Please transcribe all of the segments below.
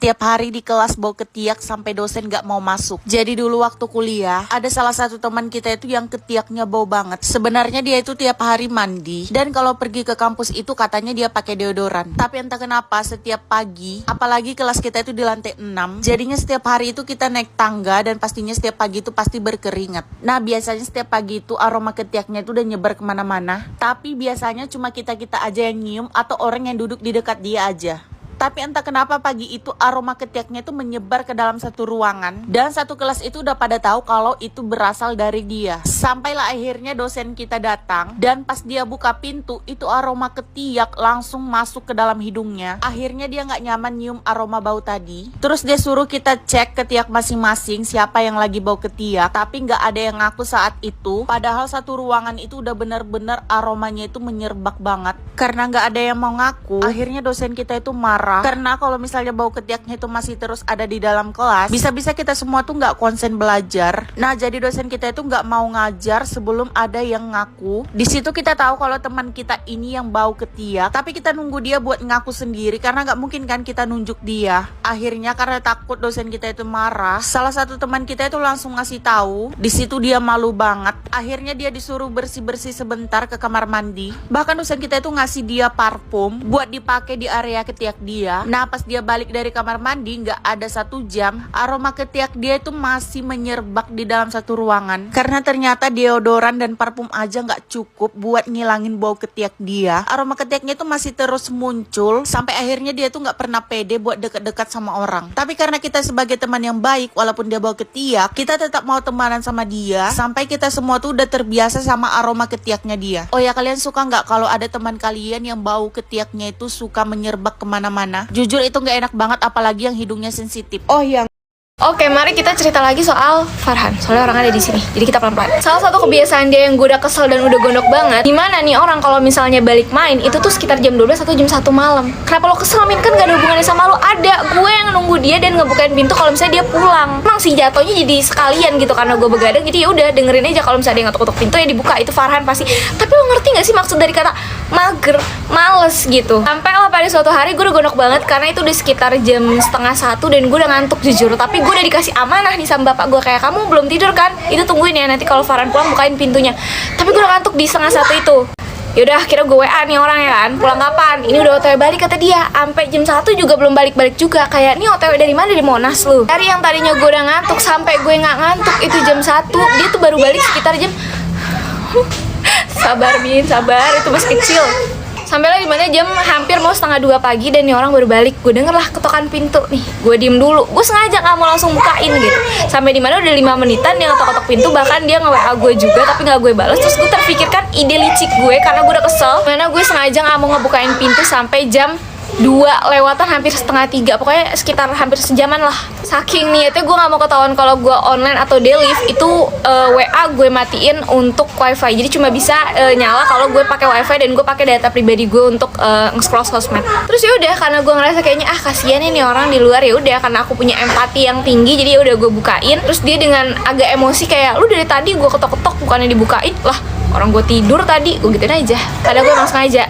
setiap hari di kelas bau ketiak sampai dosen gak mau masuk. Jadi dulu waktu kuliah, ada salah satu teman kita itu yang ketiaknya bau banget. Sebenarnya dia itu tiap hari mandi, dan kalau pergi ke kampus itu katanya dia pakai deodoran. Tapi entah kenapa setiap pagi, apalagi kelas kita itu di lantai 6, jadinya setiap hari itu kita naik tangga dan pastinya setiap pagi itu pasti berkeringat. Nah biasanya setiap pagi itu aroma ketiaknya itu udah nyebar kemana-mana. Tapi biasanya cuma kita-kita aja yang nyium atau orang yang duduk di dekat dia aja. Tapi entah kenapa pagi itu aroma ketiaknya itu menyebar ke dalam satu ruangan. Dan satu kelas itu udah pada tahu kalau itu berasal dari dia. Sampailah akhirnya dosen kita datang. Dan pas dia buka pintu, itu aroma ketiak langsung masuk ke dalam hidungnya. Akhirnya dia gak nyaman nyium aroma bau tadi. Terus dia suruh kita cek ketiak masing-masing siapa yang lagi bau ketiak. Tapi gak ada yang ngaku saat itu. Padahal satu ruangan itu udah bener-bener aromanya itu menyerbak banget. Karena gak ada yang mau ngaku, akhirnya dosen kita itu marah. Karena kalau misalnya bau ketiaknya itu masih terus ada di dalam kelas, bisa-bisa kita semua tuh nggak konsen belajar. Nah jadi dosen kita itu nggak mau ngajar sebelum ada yang ngaku. Di situ kita tahu kalau teman kita ini yang bau ketiak, tapi kita nunggu dia buat ngaku sendiri karena nggak mungkin kan kita nunjuk dia. Akhirnya karena takut dosen kita itu marah, salah satu teman kita itu langsung ngasih tahu. Di situ dia malu banget. Akhirnya dia disuruh bersih-bersih sebentar ke kamar mandi. Bahkan dosen kita itu ngasih dia parfum buat dipakai di area ketiak dia. Nah pas dia balik dari kamar mandi nggak ada 1 jam, aroma ketiak dia itu masih menyerbak di dalam satu ruangan. Karena ternyata deodoran dan parfum aja nggak cukup buat ngilangin bau ketiak dia. Aroma ketiaknya itu masih terus muncul sampai akhirnya dia tuh nggak pernah pede buat deket-dekat sama orang. Tapi karena kita sebagai teman yang baik, walaupun dia bau ketiak, kita tetap mau temanan sama dia sampai kita semua tuh udah terbiasa sama aroma ketiaknya dia. Oh ya, kalian suka nggak kalau ada teman kalian yang bau ketiaknya itu suka menyerbak kemana-mana? Jujur itu gak enak banget, apalagi yang hidungnya sensitif. Oke, mari kita cerita lagi soal Farhan. Soalnya orang ada di sini, jadi kita pelan-pelan. Salah satu kebiasaan dia yang gue udah kesel dan udah gondok banget. Dimana nih orang kalau misalnya balik main itu tuh sekitar jam 12 atau jam 1 malam. Kenapa lo kesel, Min? Kan gak ada hubungannya sama lo. Ada gue yang nunggu dia dan ngebukain pintu kalau misalnya dia pulang. Emang sih jatuhnya jadi sekalian gitu karena gue begadang. Jadi ya udah dengerin aja kalau misalnya dia ngetuk-ketuk pintu ya dibuka. Itu Farhan pasti. Tapi lo ngerti gak sih maksud dari kata mager, males gitu. Sampai lah pada suatu hari gue udah gondok banget karena itu udah sekitar jam setengah 1 dan gue udah ngantuk jujur. Tapi gue udah dikasih amanah nih sama bapak gue, kayak kamu belum tidur kan? Itu tungguin ya, nanti kalau Farhan pulang bukain pintunya. Tapi gue udah ngantuk di setengah 1 itu. Yaudah, kira gue WA nih orang ya kan, pulang kapan? Ini udah OTW balik kata dia. Sampai jam 1 juga belum balik-balik juga. Kayak nih OTW dari mana? Dari Monas lu. Dari yang tadinya gue udah ngantuk sampai gue nggak ngantuk itu jam 1, dia tuh baru balik sekitar jam sabar Min, sabar, itu masih kecil. Sampailah dimana jam hampir mau setengah 2 pagi dan nih orang baru balik. Gue denger lah ketokan pintu nih. Gue diem dulu. Gue sengaja gak mau langsung bukain gitu. Sampai dimana udah 5 menitan dia ngetok-ketok pintu. Bahkan dia nge-WA gue juga tapi gak gue balas. Terus gue terpikirkan ide licik gue karena gue udah kesel. Dimana gue sengaja gak mau ngebukain pintu sampai jam 2 lewatan hampir setengah 3. Pokoknya sekitar hampir sejaman lah. Saking niatnya gue gak mau ketahuan kalau gue online atau delive. Itu WA gue matiin untuk wifi. Jadi cuma bisa nyala kalau gue pakai wifi dan gue pakai data pribadi gue untuk nge-scroll sosmed. Terus ya udah karena gue ngerasa kayaknya kasihan nih orang di luar, ya udah karena aku punya empati yang tinggi jadi ya udah gue bukain. Terus dia dengan agak emosi kayak, lu dari tadi gue ketok-ketok bukannya dibukain. Lah orang gue tidur tadi, gue gituin aja. Padahal gue emang sengaja.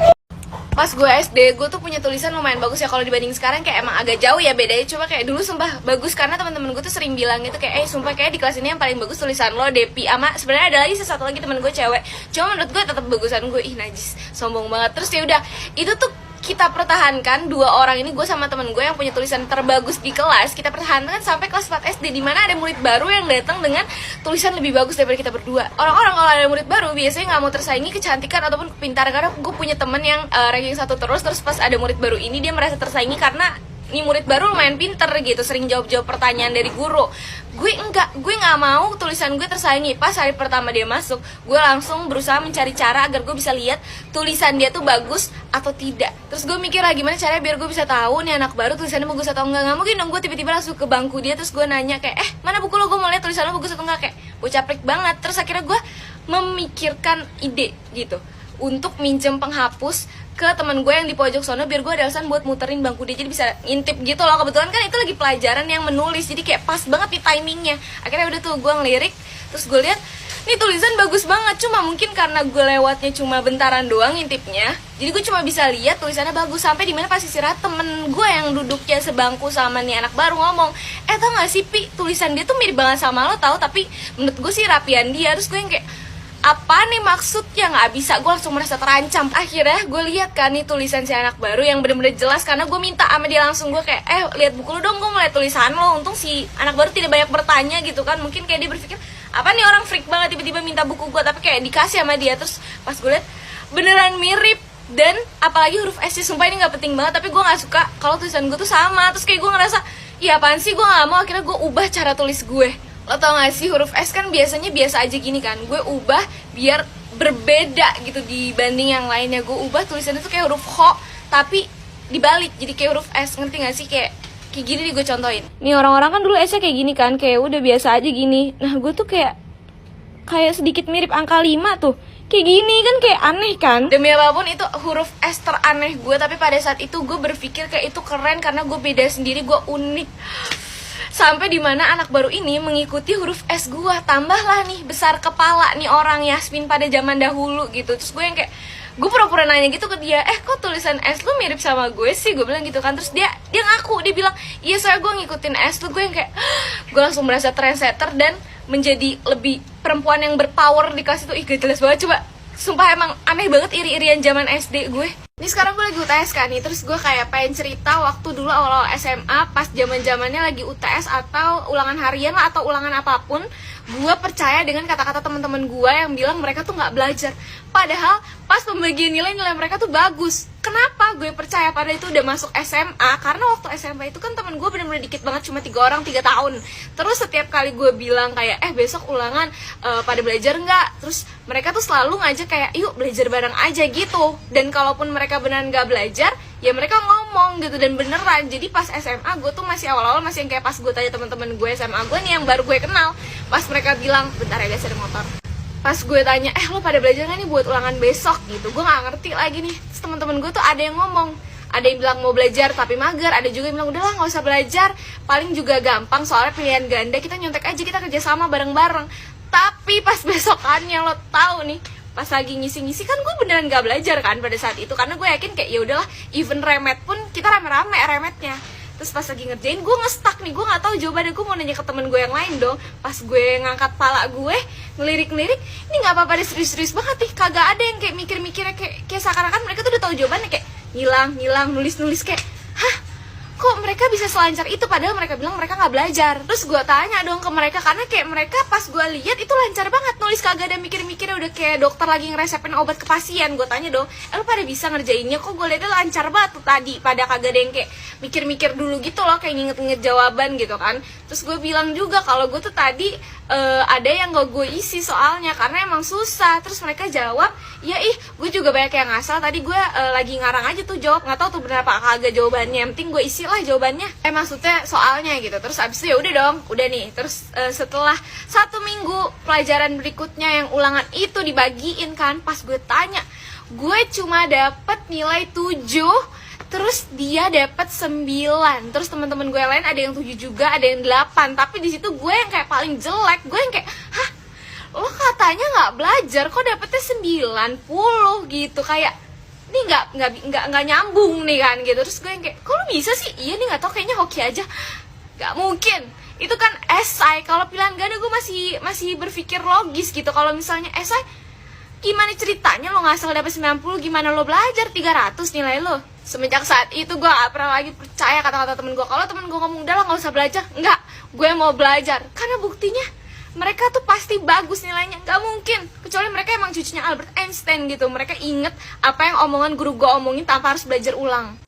Pas gue SD, gue tuh punya tulisan lumayan bagus ya. Kalau dibanding sekarang kayak emang agak jauh ya bedanya. Cuma kayak dulu sumpah bagus karena teman-teman gue tuh sering bilang gitu kayak, sumpah kayak di kelas ini yang paling bagus tulisan lo, Depi. Ama sebenarnya ada lagi satu lagi teman gue cewek. Cuma menurut gue tetap bagusan gue. Ih najis, sombong banget. Terus ya udah, itu tuh kita pertahankan 2 orang ini, gue sama temen gue yang punya tulisan terbagus di kelas. Kita pertahankan sampai kelas 4 SD, dimana ada murid baru yang datang dengan tulisan lebih bagus daripada kita berdua. Orang-orang kalau ada murid baru biasanya nggak mau tersaingi kecantikan ataupun kepintaran. Karena gue punya temen yang ranking 1 terus pas ada murid baru ini dia merasa tersaingi karena ini murid baru lumayan pinter gitu, sering jawab-jawab pertanyaan dari guru. Gue nggak mau tulisan gue tersaingi. Pas hari pertama dia masuk, gue langsung berusaha mencari cara agar gue bisa lihat tulisan dia tuh bagus atau tidak. Terus gue mikir lah gimana caranya biar gue bisa tahu nih anak baru tulisannya bagus atau enggak. Nggak mungkin dong gue tiba-tiba langsung ke bangku dia terus gue nanya kayak, mana buku lo, gue mau lihat tulisan lo bagus atau enggak. Kayak gue capek banget. Terus akhirnya gue memikirkan ide gitu untuk minjem penghapus ke teman gue yang di pojok sono biar gue ada alasan buat muterin bangku dia jadi bisa ngintip gitu loh. Kebetulan kan itu lagi pelajaran yang menulis jadi kayak pas banget di timingnya. Akhirnya udah tuh gue ngelirik terus gue lihat Ini tulisan bagus banget, cuma mungkin karena gue lewatnya cuma bentaran doang ngintipnya, jadi gue cuma bisa lihat tulisannya bagus. Sampai dimana pas istirahat temen gue yang duduknya sebangku sama nih anak baru ngomong, tau gak sih Pi, tulisan dia tuh mirip banget sama lo tau, tapi menurut gue sih rapian dia. Terus gue yang kayak, apa nih maksudnya, nggak bisa. Gue langsung merasa terancam. Akhirnya gue lihat kan nih tulisan si anak baru yang bener-bener jelas, karena gue minta sama dia langsung. Gue kayak, lihat buku lu dong, gue ngeliat tulisan lo. Untung si anak baru tidak banyak bertanya gitu kan, mungkin kayak dia berpikir, apa nih orang freak banget tiba-tiba minta buku gue, tapi kayak dikasih sama dia. Terus pas gue lihat beneran mirip, dan apalagi huruf S, sumpah ini nggak penting banget, tapi gue nggak suka kalau tulisan gue tuh sama. Terus kayak gue ngerasa, ya apaan sih, gue nggak mau. Akhirnya gue ubah cara tulis gue. Lo tau gak sih, huruf S kan biasanya biasa aja gini kan, gue ubah biar berbeda gitu dibanding yang lainnya. Gue ubah tulisannya tuh kayak huruf H tapi dibalik jadi kayak huruf S, ngerti gak sih? Kayak gini nih, gue contohin. Nih orang-orang kan dulu S-nya kayak gini kan, kayak udah biasa aja gini. Nah gue tuh kayak sedikit mirip angka 5 tuh, kayak gini kan, kayak aneh kan. Demi apapun itu huruf S teraneh gue, tapi pada saat itu gue berpikir kayak itu keren karena gue beda sendiri, gue unik. Sampai dimana anak baru ini mengikuti huruf S gue. Tambahlah nih besar kepala nih orang Yasmin pada zaman dahulu gitu. Terus gue yang kayak, gue pura-pura nanya gitu ke dia, kok tulisan S lu mirip sama gue sih, gue bilang gitu kan. Terus dia ngaku, dia bilang, iya soalnya gue ngikutin S lu. Gue yang kayak, gue langsung merasa trendsetter dan menjadi lebih perempuan yang berpower di kelas itu. Ih gak jelas banget, coba sumpah emang aneh banget iri-irian zaman SD gue. Ini sekarang gue lagi UTS kan nih, terus gue kayak pengen cerita waktu dulu awal-awal SMA pas zaman-zamannya lagi UTS atau ulangan harian lah atau ulangan apapun. Gue percaya dengan kata-kata teman-teman gue yang bilang mereka tuh nggak belajar. Padahal pas pembagian nilai mereka tuh bagus. Kenapa gue percaya? Pada itu udah masuk SMA, karena waktu SMA itu kan temen gue bener-bener dikit banget, cuma 3 orang 3 tahun. Terus setiap kali gue bilang kayak besok ulangan pada belajar nggak, terus mereka tuh selalu ngajak kayak yuk belajar bareng aja gitu. Dan kalaupun mereka beneran nggak belajar, ya mereka ngomong gitu dan beneran. Jadi pas SMA gue tuh masih awal-awal masih yang kayak pas gue tanya teman-teman gue SMA gue nih yang baru gue kenal, pas mereka bilang, bentar ya guys ada motor. Pas gue tanya, lo pada belajar gak nih buat ulangan besok gitu, gue gak ngerti lagi nih. Terus temen-temen gue tuh ada yang ngomong, ada yang bilang mau belajar tapi mager, ada juga yang bilang udahlah gak usah belajar, paling juga gampang soalnya pilihan ganda, kita nyontek aja, kita kerjasama bareng-bareng. Tapi pas besokannya, lo tahu nih, pas lagi ngisi-ngisi kan gue beneran gak belajar kan pada saat itu, karena gue yakin kayak ya udahlah, even remet pun kita rame-rame remetnya. Terus pas lagi ngerjain gue nge-stuck nih, gue nggak tahu jawabannya. Gue mau nanya ke temen gue yang lain dong. Pas gue ngangkat pala gue ngelirik-ngelirik, ini nggak apa-apa deh, serius-serius banget nih, kagak ada yang kayak mikir-mikirnya kayak seakan-akan mereka tuh udah tahu jawabannya, kayak ngilang nulis kayak hah, kok mereka bisa selancar itu padahal mereka bilang mereka nggak belajar. Terus gue tanya dong ke mereka, karena kayak mereka pas gue lihat itu lancar banget nulis, kagak ada mikir-mikirnya, udah kayak dokter lagi ngeresepin obat ke pasien. Gue tanya dong, lo pada bisa ngerjainnya, kok gue liatnya lancar banget tuh tadi, pada kagak ada yang kayak mikir-mikir dulu gitu loh, kayak nginget-nginget jawaban gitu kan. Terus gue bilang juga kalau gue tuh tadi ada yang gak gue isi soalnya karena emang susah. Terus mereka jawab, ya gue juga banyak yang ngasal, tadi gue lagi ngarang aja tuh jawab, nggak tahu tuh bener apa kagak jawabannya, yang penting gue isi lah jawabannya, maksudnya soalnya gitu. Terus abis itu ya udah dong, udah nih. Terus setelah 1 minggu pelajaran berikutnya yang ulangan itu dibagiin kan, pas gue tanya, gue cuma dapet nilai 7, terus dia dapat 9. Terus teman-teman gue yang lain ada yang 7 juga, ada yang 8. Tapi di situ gue yang kayak paling jelek. Gue yang kayak, hah, lo katanya nggak belajar, kok dapetnya 90 gitu, kayak ini nggak nyambung nih kan gitu. Terus gue yang kayak, kok lo bisa sih? Iya nih nggak tau, kayaknya hoki aja. Nggak mungkin. Itu kan esai. Kalau pilihan ganda gue masih berpikir logis gitu. Kalau misalnya esai, gimana ceritanya lo ngasal dapet 90, gimana lo belajar 300 nilai lo? Semenjak saat itu gue gak pernah lagi percaya kata-kata temen gue. Kalau temen gue ngomong, udah lah gak usah belajar, enggak, gue mau belajar. Karena buktinya mereka tuh pasti bagus nilainya, gak mungkin. Kecuali mereka emang cucunya Albert Einstein gitu, mereka inget apa yang omongan guru gue omongin tanpa harus belajar ulang.